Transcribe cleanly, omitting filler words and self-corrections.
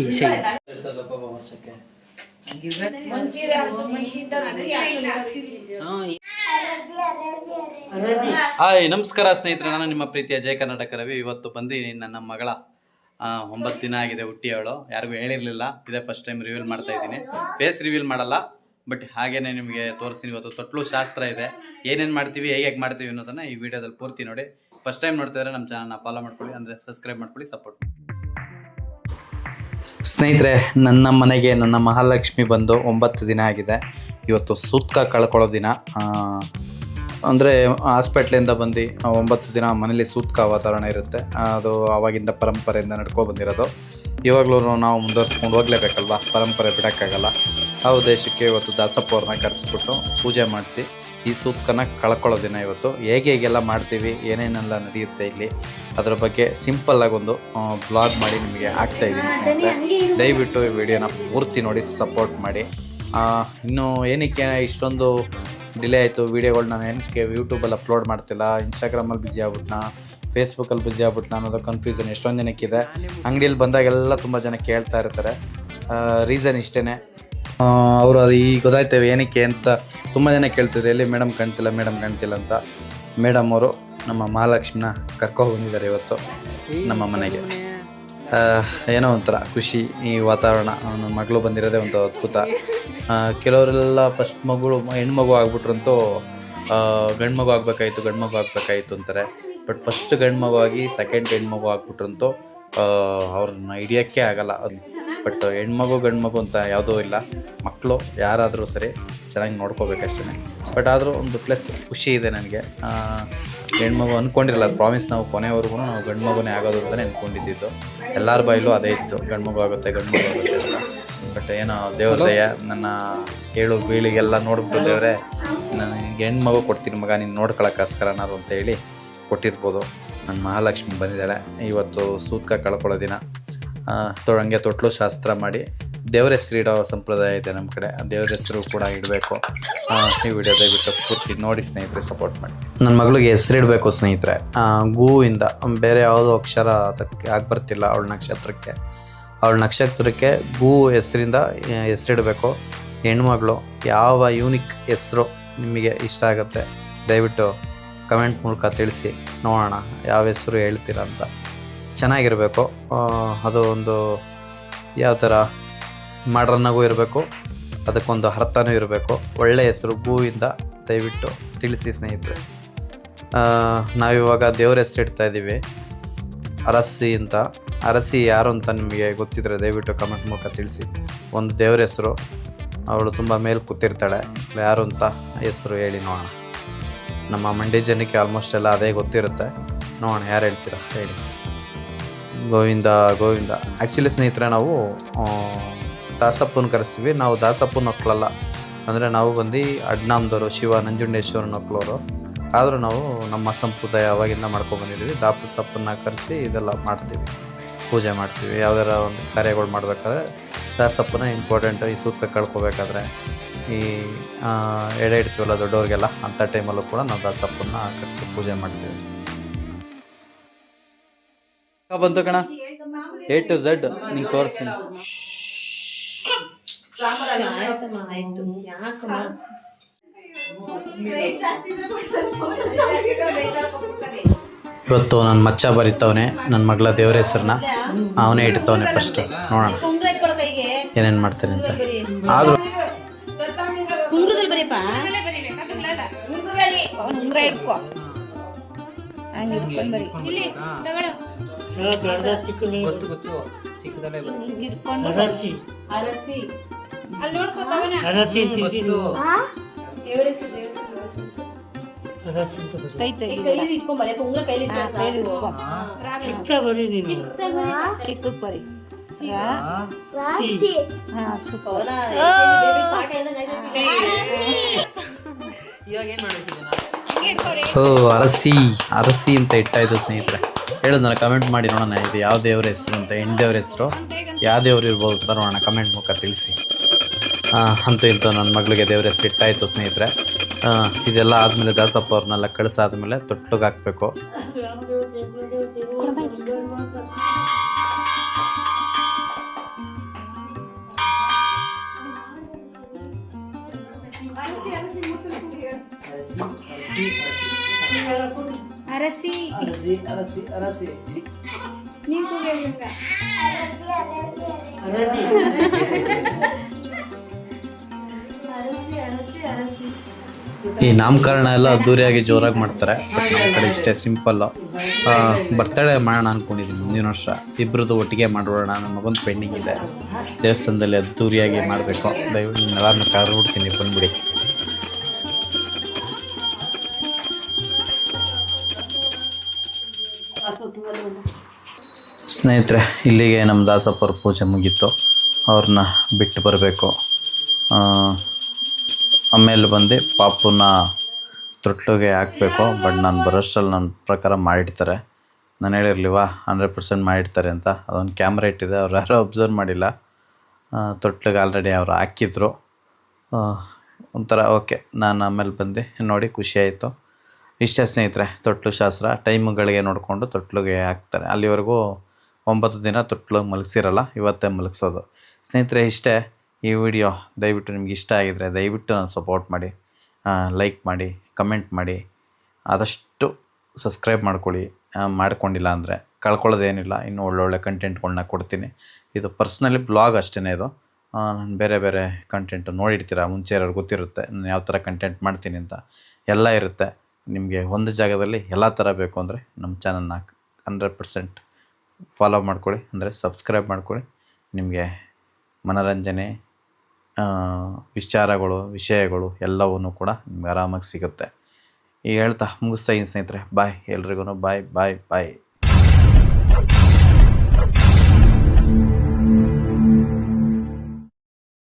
ಈ side hi ನಮಸ್ಕಾರ ಸ್ನೇಹಿತರೆ, ನಾನು ನಿಮ್ಮ ಪ್ರೀತಿಯ ಜಯ ಕರ್ನಾಟಕ ರವಿ. ಇವತ್ತು ಬಂದಿದ್ದೀನಿ ನನ್ನ ಮಗಳ 9 ದಿನ ಆಗಿದೆ ಹುಟ್ಟಿಯವಳು. ಯಾರಿಗೂ ಹೇಳಿರಲಿಲ್ಲ, ಇದೇ ಫಸ್ಟ್ ಟೈಮ್ ರಿವೀಲ್ ಮಾಡ್ತಾ ಇದ್ದೀನಿ. ಫೇಸ್ ರಿವೀಲ್ ಮಾಡಲ್ಲ, ಬಟ್ ಹಾಗೇನೆ ನಿಮಗೆ ತೋರಿಸ್ತೀನಿ. ಇವತ್ತು ತೊಟ್ಲು ಶಾಸ್ತ್ರ ಇದೆ, ಏನೇನು ಮಾಡ್ತೀವಿ, ಹೇಗೆ ಮಾಡ್ತೀವಿ ಅನ್ನೋದನ್ನ ಈ ವಿಡಿಯೋದಲ್ಲಿ ಪೂರ್ತಿ ನೋಡಿ. ಫಸ್ಟ್ ಟೈಮ್ ನೋಡ್ತಾ ಇದ್ರೆ ನಮ್ಮ ಚಾನಲ್ನ ಫಾಲೋ ಮಾಡ್ಕೊಳ್ಳಿ, ಅಂದರೆ ಸಬ್ಸ್ಕ್ರೈಬ್ ಮಾಡ್ಕೊಳ್ಳಿ, ಸಪೋರ್ಟ್ ಮಾಡಿ. ಸ್ನೇಹಿತರೆ, ನನ್ನ ಮನೆಗೆ ನನ್ನ ಮಹಾಲಕ್ಷ್ಮಿ ಬಂದು 9 ದಿನ ಆಗಿದೆ. ಇವತ್ತು ಸೂತ್ಕ ಕಳ್ಕೊಳ್ಳೋ ದಿನ. ಅಂದರೆ ಹಾಸ್ಪಿಟ್ಲಿಂದ ಬಂದು 9 ದಿನ ಮನೇಲಿ ಸೂತ್ಕ ವಾತಾವರಣ ಇರುತ್ತೆ. ಅದು ಆವಾಗಿಂದ ಪರಂಪರೆಯಿಂದ ನಡ್ಕೊಬಂದಿರೋದು. ಇವಾಗಲೂ ನಾವು ಮುಂದುವರ್ಸ್ಕೊಂಡು ಹೋಗಲೇಬೇಕಲ್ವ, ಪರಂಪರೆ ಬಿಡೋಕ್ಕಾಗಲ್ಲ. ಆ ಉದ್ದೇಶಕ್ಕೆ ಇವತ್ತು ದಾಸಪ್ಪ ಅವ್ರನ್ನ ಕರೆಸ್ಬಿಟ್ಟು ಪೂಜೆ ಮಾಡಿಸಿ ಈ ಸೂತ್ಕನ ಕಳ್ಕೊಳ್ಳೋ ದಿನ ಇವತ್ತು. ಹೇಗೆಲ್ಲ ಮಾಡ್ತೀವಿ, ಏನೇನೆಲ್ಲ ನಡೆಯುತ್ತೆ ಇಲ್ಲಿ, ಅದರ ಬಗ್ಗೆ ಸಿಂಪಲ್ಲಾಗಿ ಒಂದು ಬ್ಲಾಗ್ ಮಾಡಿ ನಿಮಗೆ ಹಾಕ್ತಾಯಿದ್ದೀನಿ ಸ್ನೇಹಿತರೆ. ದಯವಿಟ್ಟು ಈ ವಿಡಿಯೋನ ಪೂರ್ತಿ ನೋಡಿ, ಸಪೋರ್ಟ್ ಮಾಡಿ. ಇನ್ನು ಏನಕ್ಕೆ ಇಷ್ಟೊಂದು ಡಿಲೇ ಆಯಿತು, ವೀಡಿಯೋಗಳು ನಾನು ಏನಕ್ಕೆ ಯೂಟ್ಯೂಬಲ್ಲಿ ಅಪ್ಲೋಡ್ ಮಾಡ್ತಿಲ್ಲ, ಇನ್ಸ್ಟಾಗ್ರಾಮಲ್ಲಿ ಬ್ಯುಸಿ ಆಗ್ಬಿಟ್ನಾ, ಫೇಸ್ಬುಕ್ಕಲ್ಲಿ ಬ್ಯುಸಿ ಆಗ್ಬಿಟ್ನಾ ಅನ್ನೋದು ಕನ್ಫ್ಯೂಷನ್ ಎಷ್ಟೊಂದು ಜನಕ್ಕಿದೆ. ಅಂಗಡಿಯಲ್ಲಿ ಬಂದಾಗೆಲ್ಲ ತುಂಬ ಜನ ಕೇಳ್ತಾ ಇರ್ತಾರೆ. ರೀಸನ್ ಇಷ್ಟೇ, ಅವರು ಅದು ಈಗ ಗೊತ್ತಾಯ್ತೇವೆ ಏನಕ್ಕೆ ಅಂತ ತುಂಬ ಜನ ಕೇಳ್ತಿದ್ರು, ಎಲ್ಲಿ ಮೇಡಮ್ ಕಾಣ್ತಿಲ್ಲ ಅಂತ. ಮೇಡಮ್ ಅವರು ನಮ್ಮ ಮಹಾಲಕ್ಷ್ಮಿನ ಕರ್ಕೊಬಂದಿದ್ದಾರೆ ಇವತ್ತು ನಮ್ಮ ಮನೆಗೆ. ಏನೋ ಒಂಥರ ಖುಷಿ. ಈ ವಾತಾವರಣ, ನನ್ನ ಮಗಳು ಬಂದಿರೋದೇ ಒಂದು ಅದ್ಭುತ. ಕೆಲವರೆಲ್ಲ ಫಸ್ಟ್ ಹೆಣ್ಮಗು ಆಗ್ಬಿಟ್ರಂತೂ ಗಂಡು ಮಗು ಆಗಬೇಕಾಯ್ತು ಅಂತಾರೆ. ಬಟ್ ಫಸ್ಟ್ ಗಂಡು ಮಗು ಆಗಿ ಸೆಕೆಂಡ್ ಹೆಣ್ಮಗು ಆಗ್ಬಿಟ್ರಂತೂ ಅವ್ರನ್ನ ಹಿಡಿಯೋಕ್ಕೆ ಆಗಲ್ಲ. ಬಟ್ ಹೆಣ್ಮಗು ಗಂಡು ಮಗು ಅಂತ ಯಾವುದೂ ಇಲ್ಲ, ಮಕ್ಕಳು ಯಾರಾದರೂ ಸರಿ ಚೆನ್ನಾಗಿ ನೋಡ್ಕೋಬೇಕಷ್ಟೇ. ಬಟ್ ಆದರೂ ಒಂದು ಪ್ಲಸ್ ಖುಷಿ ಇದೆ ನನಗೆ. ಹೆಣ್ಮಗು ಅಂದ್ಕೊಂಡಿರಲ್ಲ, ಪ್ರಾಮಿಸ್ ನಾವು ಕೊನೆವರೆಗೂ ನಾವು ಗಂಡು ಮಗುನೇ ಆಗೋದು ಅಂತಲೇ ಅಂದ್ಕೊಂಡಿದ್ದು. ಎಲ್ಲರ ಬಾಯಲ್ಲೂ ಅದೇ ಇತ್ತು, ಗಂಡು ಮಗು ಆಗುತ್ತೆ ಅಂತ. ಬಟ್ ಏನೋ ದೇವ್ರ ದಯ, ನನ್ನ ಏಳು ಬೀಳಿಗೆಲ್ಲ ನೋಡ್ಬಿಟ್ಟು ದೇವರೇ ನನಗೆ ಹೆಣ್ಮಗು ಕೊಡ್ತೀನಿ ಮಗ, ನೀನು ನೋಡ್ಕೊಳಕ್ಕೋಸ್ಕರನಾರು ಅಂತ ಹೇಳಿ ಕೊಟ್ಟಿರ್ಬೋದು. ನನ್ನ ಮಹಾಲಕ್ಷ್ಮಿ ಬಂದಿದ್ದಾಳೆ. ಇವತ್ತು ಸೂತ್ಕ ಕಳ್ಕೊಳ್ಳೋ ದಿನ. ಹಂಗೆ ತೊಟ್ಲು ಶಾಸ್ತ್ರ ಮಾಡಿ ದೇವ್ರ ಹೆಸರು ಇಡೋ ಸಂಪ್ರದಾಯ ಇದೆ ನಮ್ಮ ಕಡೆ. ದೇವ್ರ ಹೆಸರು ಕೂಡ ಇಡಬೇಕು. ಈ ವಿಡಿಯೋ ದಯವಿಟ್ಟು ಪೂರ್ತಿ ನೋಡಿ ಸ್ನೇಹಿತರೆ, ಸಪೋರ್ಟ್ ಮಾಡಿ. ನನ್ನ ಮಗಳಿಗೆ ಹೆಸರಿಡಬೇಕು ಸ್ನೇಹಿತರೆ. ಗೂ-ಇಂದ ಬೇರೆ ಯಾವುದೋ ಅಕ್ಷರ ಅದಕ್ಕೆ ಆಗ್ಬರ್ತಿಲ್ಲ. ಅವಳ ನಕ್ಷತ್ರಕ್ಕೆ ಗೂ ಹೆಸರಿಂದ ಹೆಸರಿಡಬೇಕು. ಹೆಣ್ಮಗಳು ಯಾವ ಯೂನಿಕ್ ಹೆಸರು ನಿಮಗೆ ಇಷ್ಟ ಆಗುತ್ತೆ ದಯವಿಟ್ಟು ಕಮೆಂಟ್ ಮೂಲಕ ತಿಳಿಸಿ, ನೋಡೋಣ ಯಾವ ಹೆಸರು ಹೇಳ್ತೀರ ಅಂತ. ಚೆನ್ನಾಗಿರಬೇಕು. ಅದು ಒಂದು ಯಾವ ಥರ ಮಾಡ್ರನ್ನಾಗೂ ಇರಬೇಕು, ಅದಕ್ಕೊಂದು ಅರ್ಥನೂ ಇರಬೇಕು. ಒಳ್ಳೆಯ ಹೆಸರು ಗೂ-ಇಂದ ದಯವಿಟ್ಟು ತಿಳಿಸಿ ಸ್ನೇಹಿತರೆ. ನಾವಿವಾಗ ದೇವ್ರ ಹೆಸರು ಇಡ್ತಾ ಇದ್ದೀವಿ, ಅರಸಿ ಅಂತ. ಅರಸಿ ಯಾರು ಅಂತ ನಿಮಗೆ ಗೊತ್ತಿದ್ರೆ ದಯವಿಟ್ಟು ಕಮೆಂಟ್ ಮೂಲಕ ತಿಳಿಸಿ. ಒಂದು ದೇವ್ರ ಹೆಸರು, ಅವಳು ತುಂಬ ಮೇಲೆ ಕೂತಿರ್ತಾಳೆ, ಯಾರು ಅಂತ ಹೆಸರು ಹೇಳಿ ನೋಡೋಣ. ನಮ್ಮ ಮಂಡ್ಯ ಜನಕ್ಕೆ ಆಲ್ಮೋಸ್ಟ್ ಎಲ್ಲ ಅದೇ ಗೊತ್ತಿರುತ್ತೆ. ನೋಡೋಣ ಯಾರು ಹೇಳ್ತೀರಾ ಹೇಳಿ. ಗೋವಿಂದ. ಆ್ಯಕ್ಚುಲಿ ಸ್ನೇಹಿತರೆ, ನಾವು ದಾಸಪ್ಪನ ಕರೆಸ್ತೀವಿ. ನಾವು ದಾಸಪ್ಪನ ಮಕ್ಕಳಲ್ಲ, ಅಂದರೆ ನಾವು ಬಂದು ಅಡ್ನಾಮ್ದವರು, ಶಿವ ನಂಜುಂಡೇಶ್ವರನ ಮಕ್ಕಳವರು. ಆದರೂ ನಾವು ನಮ್ಮ ಸಂಪ್ರದಾಯ ಅವಾಗಿಂದ ಮಾಡ್ಕೊಬಂದಿದ್ದೀವಿ. ದಾಸಪ್ಪನ್ನ ಕರೆಸಿ ಇದೆಲ್ಲ ಮಾಡ್ತೀವಿ, ಪೂಜೆ ಮಾಡ್ತೀವಿ. ಯಾವ್ದಾರ ಒಂದು ಕಾರ್ಯಗಳು ಮಾಡಬೇಕಾದ್ರೆ ದಾಸಪ್ಪನ ಇಂಪಾರ್ಟೆಂಟು. ಈ ಸೂತ್ಕ ಕಳ್ಕೊಬೇಕಾದ್ರೆ, ಈ ಎಡೆ ಇಡ್ತೀವಲ್ಲ ದೊಡ್ಡವ್ರಿಗೆಲ್ಲ, ಅಂಥ ಟೈಮಲ್ಲೂ ಕೂಡ ನಾವು ದಾಸಪ್ಪನ್ನ ಕರೆಸಿ ಪೂಜೆ ಮಾಡ್ತೀವಿ. ಬಂತು ಕಣ, A to Z ನಿಂಗೆ ತೋರಿಸ್ತೀನಿ. ಇವತ್ತು ನನ್ನ ಮಚ್ಚ ಬರೀತವನೆ ನನ್ನ ಮಗಳ ದೇವ್ರ ಹೆಸರನ್ನ, ಅವನೇ ಇಡ್ತವನೆ. ಫಸ್ಟ್ ನೋಡೋಣ ಏನೇನು ಮಾಡ್ತಾನೆ ಅಂತ. ಆದರೂ ಅರಸಿ ಅಂತ ಇಟ್ಟಾಯ್ತು ಸ್ನೇಹಿತರೆ. ಹೇಳಿದ್ನಲ್ಲ, ಕಮೆಂಟ್ ಮಾಡಿ ನೋಡೋಣ ಇದು ಯಾವ ದೇವ್ರ ಹೆಸರು ಅಂತ. ಹೆಣ್ಣು ದೇವ್ರ ಹೆಸರು ಯಾವ ದೇವ್ರು ಇರ್ಬೋದು ಅಂತ ನೋಡೋಣ, ಕಮೆಂಟ್ ಮೂಲಕ ತಿಳಿಸಿ. ಅಂತೂ ಇಂತೂ ನನ್ನ ಮಗಳಿಗೆ ದೇವ್ರ ಹೆಸರು ಇಟ್ಟಾಯಿತು ಸ್ನೇಹಿತರೆ. ಇದೆಲ್ಲ ಆದಮೇಲೆ ದಾಸಪ್ಪ ಅವ್ರನ್ನೆಲ್ಲ ಕಳಿಸಾದ್ಮೇಲೆ ತೊಟ್ಲಿಗೆ ಹಾಕಬೇಕು. ಅರಸಿ ಅರಸಿ ಅರಸಿ ನೀವು ಕೂಗಂಗ ಅರಸಿ ಈ ನಾಮಕರಣ ಎಲ್ಲ ಅದ್ದೂರಿಯಾಗಿ ಜೋರಾಗಿ ಮಾಡ್ತಾರೆ. ಬಟ್ ನಮ್ಮ ಕಡೆ ಇಷ್ಟೇ ಸಿಂಪಲ್ಲು. ಬರ್ತಡೇ ಮಾಡೋಣ ಅಂದ್ಕೊಂಡಿದ್ದೀನಿ ಮುಂದಿನ ವರ್ಷ. ಇಬ್ಬರದ್ದು ಒಟ್ಟಿಗೆ ಮಾಡೋಣ. ನನ್ನ ಮಗನ ಪೆಂಡಿಂಗ್ ಇದೆ. ದೇವಸ್ಥಾನದಲ್ಲಿ ಅದ್ದೂರಿಯಾಗಿ ಮಾಡಬೇಕು. ದಯವಿಟ್ಟು ನಿಮ್ಮೆಲ್ಲರನ್ನ ಕರೆದ್ಬಿಡ್ತೀನಿ, ಬಂದ್ಬಿಡಿ. ಸ್ನೇಹಿತರೆ, ಇಲ್ಲಿಗೆ ನಮ್ಮ ದಾಸಪ್ಪರ ಪೂಜೆ ಮುಗೀತು. ಅವ್ರನ್ನ ಬಿಟ್ಟು ಬರಬೇಕು. ಆಮೇಲೆ ಬಂದು ಪಾಪುನ ತೊಟ್ಲಿಗೆ ಹಾಕಬೇಕು. ಬಟ್ ನಾನು ಬರೋಷ್ಟರಲ್ಲಿ ನನ್ನ ಪ್ರಕಾರ ಮಾಡಿರ್ತಾರೆ. ನಾನು ಹೇಳಿರ್ಲಿವಾ 100% ಮಾಡಿರ್ತಾರೆ ಅಂತ. ಅದೊಂದು ಕ್ಯಾಮ್ರಾ ಇಟ್ಟಿದೆ, ಅವ್ರು ಯಾರೂ ಅಬ್ಸರ್ವ್ ಮಾಡಿಲ್ಲ. ತೊಟ್ಲಿಗೆ ಆಲ್ರೆಡಿ ಅವರು ಹಾಕಿದ್ರು. ಒಂಥರ ಓಕೆ. ನಾನು ಆಮೇಲೆ ಬಂದು ನೋಡಿ ಖುಷಿಯಾಯಿತು. ಇಷ್ಟೇ ಸ್ನೇಹಿತರೆ, ತೊಟ್ಲು ಶಾಸ್ತ್ರ ಟೈಮ್ಗಳಿಗೆ ನೋಡಿಕೊಂಡು ತೊಟ್ಲಿಗೆ ಹಾಕ್ತಾರೆ. ಅಲ್ಲಿವರೆಗೂ 9 ದಿನ ತೊಟ್ಲಿಗೆ ಮಲಗಿಸಿರಲ್ಲ, ಇವತ್ತೇ ಮಲಗಿಸೋದು. ಸ್ನೇಹಿತರೆ, ಇಷ್ಟೇ ಈ ವಿಡಿಯೋ. ದಯವಿಟ್ಟು ನಿಮ್ಗೆ ಇಷ್ಟ ಆಗಿದರೆ ದಯವಿಟ್ಟು ನಾನು ಸಪೋರ್ಟ್ ಮಾಡಿ, ಲೈಕ್ ಮಾಡಿ, ಕಮೆಂಟ್ ಮಾಡಿ, ಆದಷ್ಟು ಸಬ್ಸ್ಕ್ರೈಬ್ ಮಾಡ್ಕೊಳ್ಳಿ. ಮಾಡ್ಕೊಂಡಿಲ್ಲ ಅಂದರೆ ಕಳ್ಕೊಳ್ಳೋದೇನಿಲ್ಲ. ಇನ್ನೂ ಒಳ್ಳೊಳ್ಳೆ ಕಂಟೆಂಟ್ಗಳನ್ನ ಕೊಡ್ತೀನಿ. ಇದು ಪರ್ಸ್ನಲಿ ಬ್ಲಾಗ್ ಅಷ್ಟೇ. ಇದು ನಾನು ಬೇರೆ ಬೇರೆ ಕಂಟೆಂಟು ನೋಡಿರ್ತೀರ, ಮುಂಚೆ ಇರೋರು ಗೊತ್ತಿರುತ್ತೆ ನಾನು ಯಾವ ಥರ ಕಂಟೆಂಟ್ ಮಾಡ್ತೀನಿ ಅಂತ. ಎಲ್ಲ ಇರುತ್ತೆ. ನಿಮಗೆ ಒಂದು ಜಾಗದಲ್ಲಿ ಎಲ್ಲ ಥರ ಬೇಕು ಅಂದರೆ ನಮ್ಮ ಚಾನಲ್ನ 100% ಫಾಲೋ ಮಾಡ್ಕೊಳ್ಳಿ, ಅಂದರೆ ಸಬ್ಸ್ಕ್ರೈಬ್ ಮಾಡ್ಕೊಳ್ಳಿ. ನಿಮಗೆ ಮನೋರಂಜನೆ, ವಿಷಯಗಳು ಎಲ್ಲವೂ ಕೂಡ ನಿಮ್ಗೆ ಆರಾಮಾಗಿ ಸಿಗುತ್ತೆ. ಈಗ ಹೇಳ್ತಾ ಮುಗಿಸ್ತಾ ಇದ್ದೀನಿ ಸ್ನೇಹಿತರೆ. ಬಾಯ್, ಎಲ್ರಿಗೂ ಬಾಯ್ ಬಾಯ್ ಬಾಯ್.